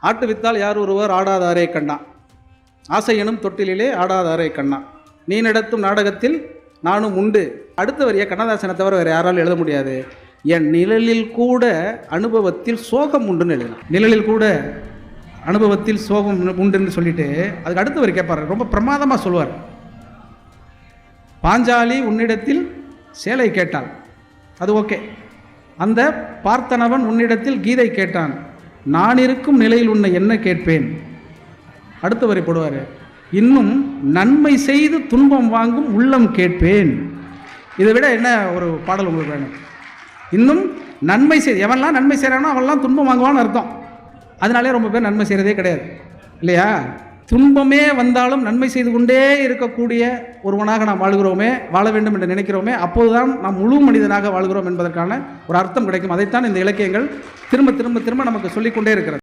ஆட்டு வித்தால் யார் ஒருவர் ஆடாதாரே கண்ணா, ஆசை எனும் தொட்டிலே ஆடாதாரே கண்ணா, நீ நடத்தும் நாடகத்தில் நானும் உண்டு. அடுத்த வரியை கண்ணதாசனை தவிர வேறு யாராலும் எழுத முடியாது. என் நிழலில் கூட அனுபவத்தில் சோகம் உண்டுன்னு எழுதலாம். நிழலில் கூட அனுபவத்தில் சோகம் உண்டுன்னு சொல்லிட்டு அதுக்கு அடுத்த வரி கேட்பார், ரொம்ப பிரமாதமாக சொல்வார். பாஞ்சாலி உன்னிடத்தில் சேலை கேட்டாள், அது ஓகே. அந்த பார்த்தனவன் உன்னிடத்தில் கீதை கேட்டான், நான் இருக்கும் நிலையில் உன்னை என்ன கேட்பேன். அடுத்த வரி போடுவார், இன்னும் நன்மை செய்து துன்பம் வாங்கும் உள்ளம் கேட்பேன். இதை விட என்ன ஒரு பாடல் உங்களுக்கு வேணும்? இன்னும் நன்மை செய், எவன்லாம் நன்மை செய்கிறானோ அவன்லாம் துன்பம் வாங்குவான்னு அர்த்தம். அதனாலே ரொம்ப பேர் நன்மை செய்கிறதே கிடையாது இல்லையா? துன்பமே வந்தாலும் நன்மை செய்து கொண்டே இருக்கக்கூடிய ஒருவனாக நாம் வாழ்கிறோமே, வாழ வேண்டும் என்று நினைக்கிறோமே, அப்போதுதான் நாம் முழு மனிதனாக வாழ்கிறோம் என்பதற்கான ஒரு அர்த்தம் கிடைக்கும். அதைத்தான் இந்த இலக்கியங்கள் திரும்ப திரும்ப திரும்ப நமக்கு சொல்லிக்கொண்டே இருக்கிறது.